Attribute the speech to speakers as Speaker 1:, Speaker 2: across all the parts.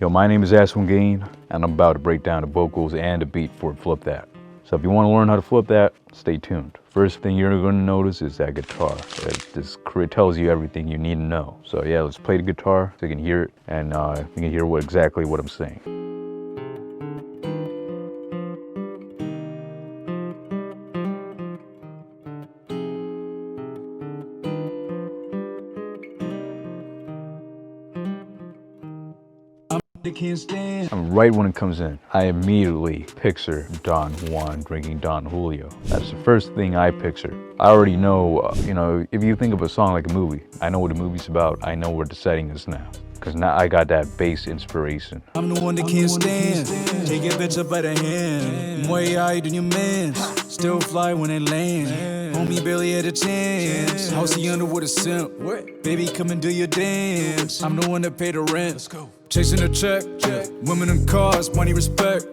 Speaker 1: Yo, my name is Ashwin Gane, and I'm about to break down the vocals and the beat for Flip That. So if you want to learn how to flip that, stay tuned. First thing you're going to notice is that guitar. It tells you everything you need to know. So yeah, let's play the guitar so you can hear it, and you can hear exactly what I'm saying. And right when it comes in, I immediately picture Don Juan drinking Don Julio. That's the first thing I picture. I already know, if you think of a song like a movie, I know what the movie's about, I know what the setting is now. Because now I got that bass inspiration.
Speaker 2: I'm the one that can't stand. Take your bitch up by the hand. More AI than your man. Still fly when they land. Homie barely had a chance. Housey under with a simp. Baby, come and do your dance. I'm the one that paid the rent. Let's go. Chasing a check. Women in cars, money, respect.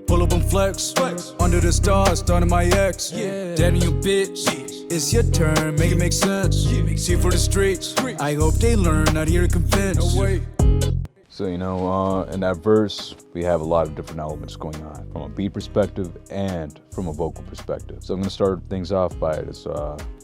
Speaker 2: Pull up and flex. Under the stars, starting my ex. Daddy, you bitch. It's your turn, make it make sense. See for the streets. I hope they learn, not here to convince.
Speaker 1: So, in that verse, we have a lot of different elements going on from a beat perspective and from a vocal perspective. So I'm going to start things off by just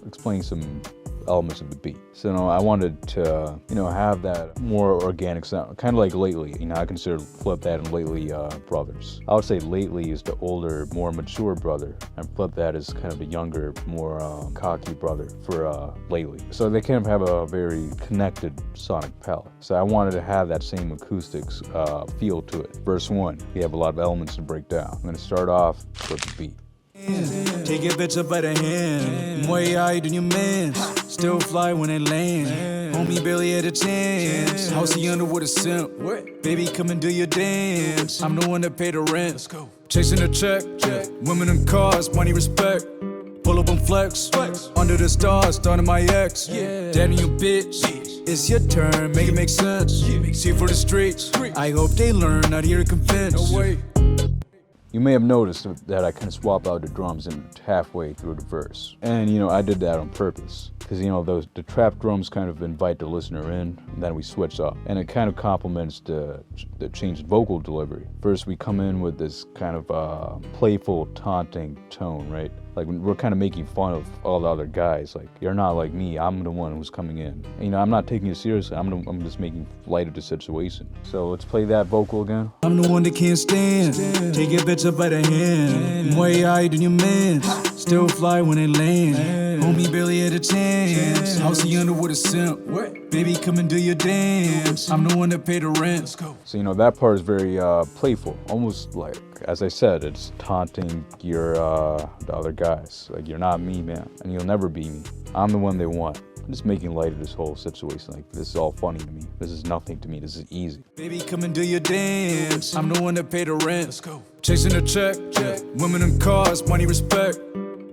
Speaker 1: explaining some elements of the beat. So I wanted to have that more organic sound, kind of like Lately. I consider Flip That and Lately brothers. I would say Lately is the older, more mature brother, and Flip That is kind of the younger, more cocky brother for Lately. So they kind of have a very connected sonic palette. So I wanted to have that same acoustics feel to it. Verse 1, we have a lot of elements to break down. I'm going to start off with the beat.
Speaker 2: Take your bitch up by the hand. More AI than your man. Still fly when they land. Homie barely had a chance. Housey under with a simp. Baby, come and do your dance. I'm the one that paid the rent. Let's go. Chasing a check. Women in cars, money, respect. Pull up and flex. Under the stars, starting my ex. Daddy, you bitch. It's your turn, make it make sense. See for the streets. I hope they learn, not here to convince.
Speaker 1: You may have noticed that I kind of swap out the drums in halfway through the verse. And I did that on purpose. Because the trap drums kind of invite the listener in, and then we switch up. And it kind of complements the changed vocal delivery. First we come in with this kind of playful, taunting tone, right? Like we're kind of making fun of all the other guys. Like, you're not like me, I'm the one who's coming in. And, I'm not taking it seriously, I'm just making light of the situation. So let's play that vocal again.
Speaker 2: I'm the one that can't stand. Take your bitch up by the hand. More AI than your man. Still fly when they land. Homie barely had a chance. Housey under with a simp. Baby, come and do your dance. I'm the one that paid the rent. Let's go.
Speaker 1: So that part is very playful, almost like, as I said, it's taunting the other guys. Like, you're not me, man, and you'll never be me. I'm the one they want. I'm just making light of this whole situation. Like, this is all funny to me. This is nothing to me. This is easy.
Speaker 2: Baby, come and do your dance. I'm the one that paid the rent. Let's go. Chasing a check. Women in cars, money, respect.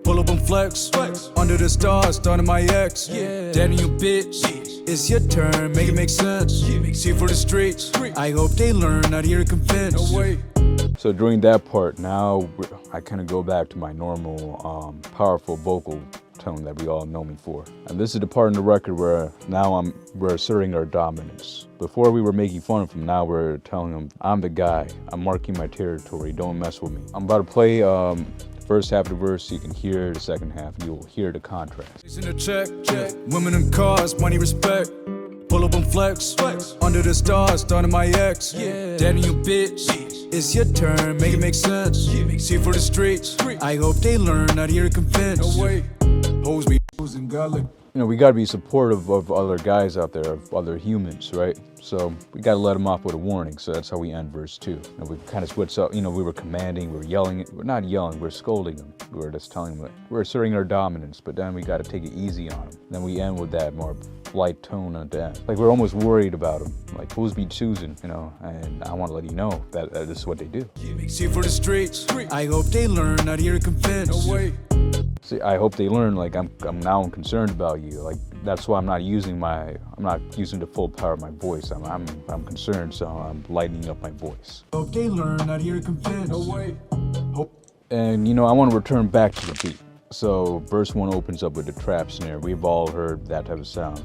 Speaker 2: Pull up and flex. Under the stars, starting my ex. Daddy, you bitch. It's your turn, make it make sense. See for the streets. I hope they learn, not here to convince.
Speaker 1: So during that part, now I kind of go back to my normal, powerful vocal tone that we all know me for. And this is the part in the record where now we're asserting our dominance. Before we were making fun of him, now we're telling him, I'm the guy, I'm marking my territory, don't mess with me. I'm about to play first half of the verse so you can hear the second half, you'll hear the contrast.
Speaker 2: Chasing a check. Women in cars, money, respect. Pull up and flex. Under the stars, starting my ex. Daddy, you bitch. It's your turn, make it make sense. See for the streets. I hope they learn, not here to convince. Hoes be and garlic.
Speaker 1: We gotta be supportive of other guys out there, of other humans, right? So we gotta let them off with a warning. So that's how we end verse 2. We kind of switched up. We were commanding, we were yelling. We're not yelling, we're scolding them. We were just telling them that we're asserting our dominance, but then we gotta take it easy on them. Then we end with that more light tone at the end. Like, we're almost worried about them. Like, who's be choosing, and I want to let you know that this is what they do.
Speaker 2: See for the streets. I hope they learn, not here to convince.
Speaker 1: See, I hope they learn, like, I'm now concerned about you. Like, that's why I'm not using the full power of my voice. I'm concerned, so I'm lightening up my voice.
Speaker 2: Hope they learn, not here to convince.
Speaker 1: And I want to return back to the beat. So verse 1 opens up with the trap snare. We've all heard that type of sound.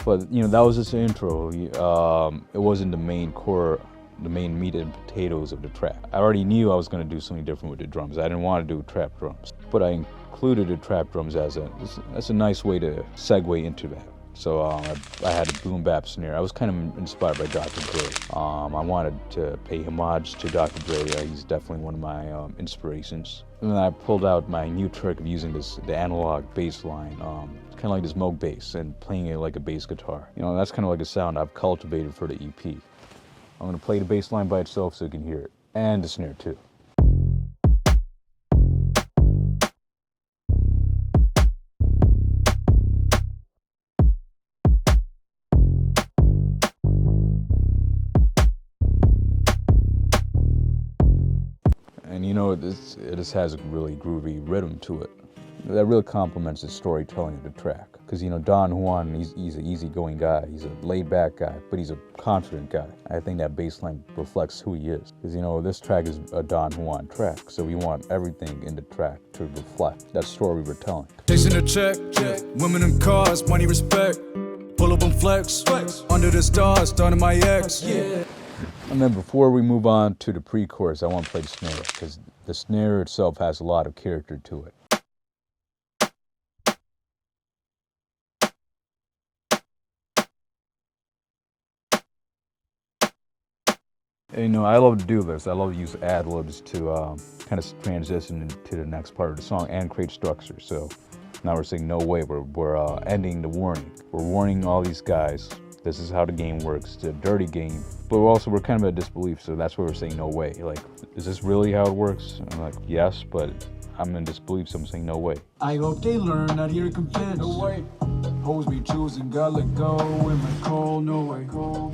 Speaker 1: But that was just the intro. It wasn't the main core the main meat and potatoes of the track. I already knew I was going to do something different with the drums. I didn't want to do trap drums, but I included the trap drums as that's a nice way to segue into that. So I had a boom bap snare. I was kind of inspired by Dr. Dre. I wanted to pay homage to Dr. Dre. He's definitely one of my inspirations. And then I pulled out my new trick of using the analog bass line, kind of like this Moog bass, and playing it like a bass guitar. You know, that's kind of like a sound I've cultivated for the EP. I'm gonna play the bass line by itself so you can hear it, and the snare too. And you know, it just has a really groovy rhythm to it. That really complements the storytelling of the track. Because, you know, Don Juan, he's an easygoing guy. He's a laid-back guy, but he's a confident guy. I think that bass line reflects who he is. Because, you know, this track is a Don Juan track, so we want everything in the track to reflect that story we're telling.
Speaker 2: Chasing a check, women in cars, money, respect. Pull up and flex, under the stars, starting my ex.
Speaker 1: And then before we move on to the pre-chorus, I want to play the snare, because the snare itself has a lot of character to it. And, you know, I love to do this. I love to use ad-libs to kind of transition into the next part of the song and create structure. So now we're saying no way, we're ending the warning. We're warning all these guys, this is how the game works. It's a dirty game. But we're kind of at disbelief, so that's why we're saying no way. Like, is this really how it works? And I'm like, yes, but I'm in disbelief, so I'm saying no way.
Speaker 2: I hope they learn, not here to convince. No way. Hoes be choosing, God let go in my call, no way.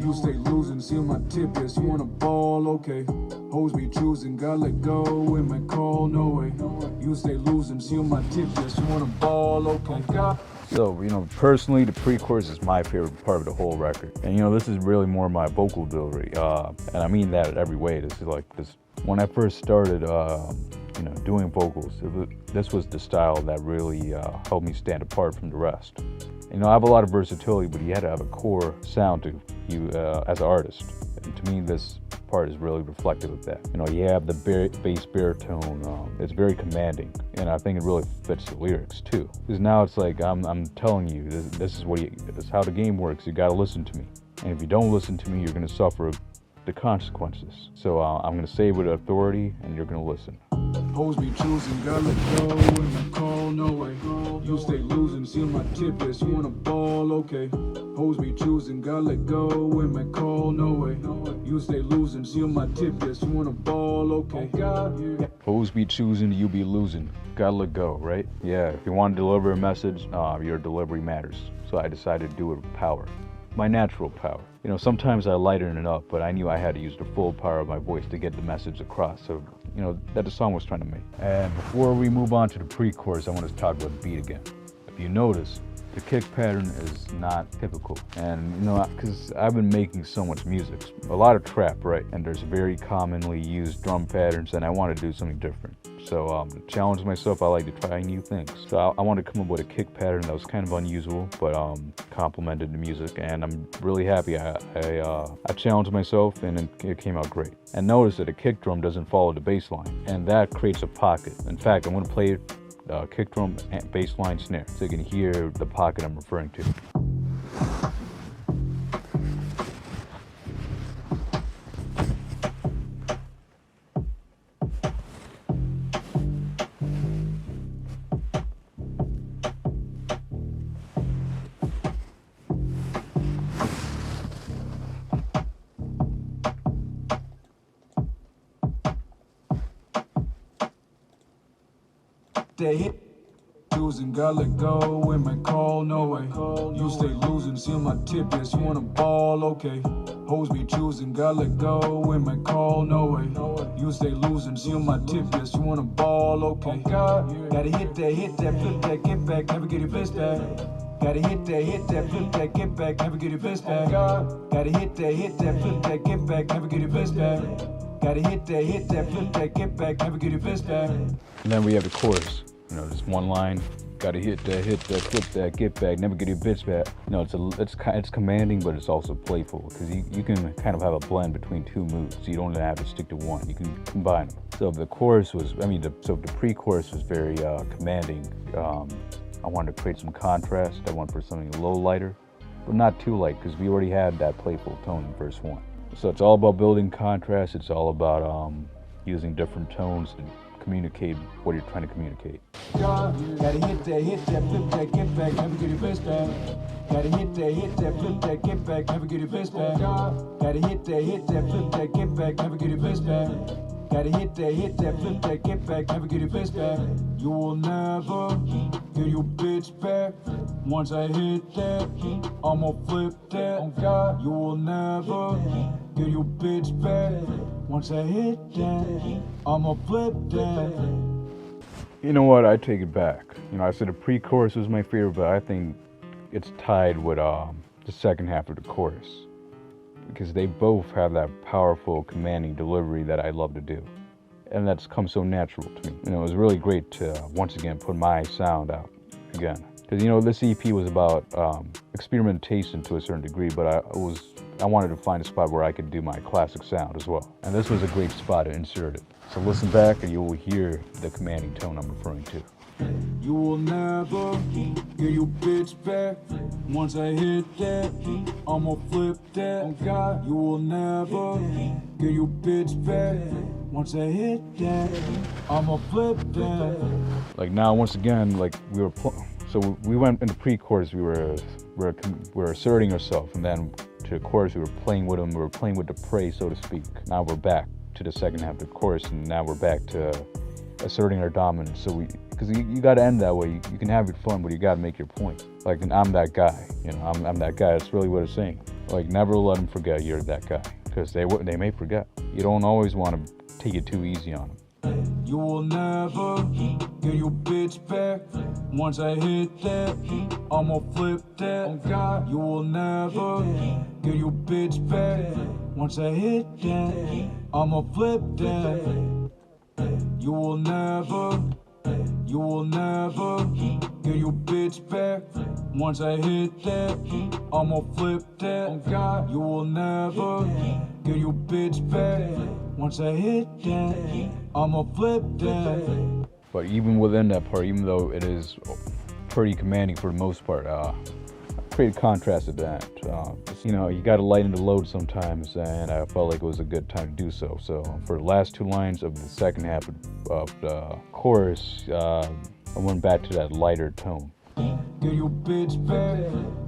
Speaker 2: You stay losing, see my tip, yes, you wanna ball, okay. Hoes be choosing, God let go in my call, no way. You stay losing, see my tip, yes, you wanna ball, okay.
Speaker 1: So, you know, personally, the pre-chorus is my favorite part of the whole record. And, you know, this is really more my vocal delivery. And I mean that in every way. This is like this. When I first started, you know, doing vocals, this was the style that really helped me stand apart from the rest. You know, I have a lot of versatility, but you had to have a core sound to you as an artist. And to me, this part is really reflective of that. You know, you have the bass baritone. It's very commanding, and I think it really fits the lyrics too. Because now it's like I'm telling you, this is how the game works. You got to listen to me, and if you don't listen to me, you're going to suffer the consequences. So I'm going to say it with authority, and you're going to listen.
Speaker 2: Hoes be choosing, God let go in my call, no way. You stay losing, see my tip, yes, you wanna ball, okay. Hoes be choosing, God let go in my call, no way. You stay losing, see my tip, yes, you wanna ball, okay.
Speaker 1: Hoes be choosing, you be losing. Gotta let go, right? Yeah, if you want to deliver a message, your delivery matters. So I decided to do it with power. My natural power. You know, sometimes I lighten it up, but I knew I had to use the full power of my voice to get the message across. So, you know, that the song was trying to make. And before we move on to the pre-chorus, I want to talk about the beat again. If you notice, the kick pattern is not typical. And, you know, because I've been making so much music, a lot of trap, right? And there's very commonly used drum patterns, and I want to do something different. So to challenge myself, I like to try new things. So I wanted to come up with a kick pattern that was kind of unusual, but complemented the music, and I'm really happy. I challenged myself, and it came out great. And notice that a kick drum doesn't follow the bass line, and that creates a pocket. In fact, I'm going to play kick drum and bass line snare, so you can hear the pocket I'm referring to.
Speaker 2: They hit choosing, God let go in my call, no way. You stay losing, see my tip, yes, you wanna ball, okay. Hoes be choosing, God let go in my call, no way. You stay losing, see my tip, yes, you wanna ball, okay. Gotta hit that, flip that, get back, never get your fist back. Gotta hit that, flip that, get back, never get your fist back. Gotta hit that, flip that, get back, never get your fist back. Gotta hit that, flip that, get back, never get your fist back.
Speaker 1: And then we have the chorus. You know, just one line, Gotta hit that, flip that, get back, never get your bitch back. No, it's commanding, but it's also playful because you can kind of have a blend between two moods. You don't have to stick to one. You can combine them. So the chorus was, so the pre-chorus was very commanding. I wanted to create some contrast. I wanted for something a little lighter, but not too light because we already had that playful tone in verse 1. So it's all about building contrast. It's all about using different tones to communicate what you're trying to communicate.
Speaker 2: Gotta hit that, flip that, get back, never get your bitch back. Gotta hit that, flip that, get back, never get your bitch back. Gotta hit that, flip that, get back, never get your bitch back. Gotta hit that, flip that, get back, never get your bitch back. You will never get your bitch back. Once I hit that, I'ma flip that. Oh God, you will never get your bitch back. Once I hit that, I'ma flip that.
Speaker 1: You know what? I take it back. I said the pre-chorus was my favorite, but I think it's tied with the second half of the chorus because they both have that powerful, commanding delivery that I love to do, and that's come so natural to me. It was really great to once again put my sound out again because this EP was about experimentation to a certain degree, but I wanted to find a spot where I could do my classic sound as well, and this was a great spot to insert it. So listen back and you will hear the commanding tone I'm referring to.
Speaker 2: You will never get your bitch back. Once I hit that, I'ma flip that. Oh God, you will never get your bitch back. Once I hit that, I'ma flip that.
Speaker 1: Like now, once again, like so we went into pre-chorus. We were asserting ourselves, and then to the chorus, we were playing with them. We were playing with the prey, so to speak. Now we're back to the second half of the chorus, and now we're back to asserting our dominance. So because you got to end that way. You can have your fun, but you got to make your point. Like, and I'm that guy. I'm that guy. That's really what it's saying. Like, never let them forget you're that guy, because they may forget. You don't always want to take it too easy on them.
Speaker 2: You will never get your bitch back. Once I hit that, I'ma flip that. Oh God, you will never get your bitch back. Once I hit that, I'ma flip that. You will never get your bitch back. Once I hit that, I'ma flip that. Oh God, you will never get your bitch back. Once I hit that, I'ma flip that.
Speaker 1: But even within that part, even though it is pretty commanding for the most part, I created contrast to that. You got to lighten the load sometimes, and I felt like it was a good time to do so. So for the last two lines of the second half of the chorus, I went back to that lighter tone.
Speaker 2: Get your bitch back.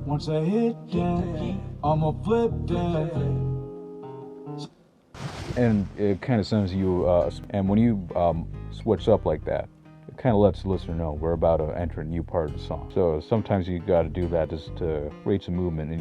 Speaker 2: Once I hit that, I'ma flip that.
Speaker 1: And it kind of sends you, and when you switch up like that, it kind of lets the listener know we're about to enter a new part of the song. So sometimes you got to do that just to create some movement in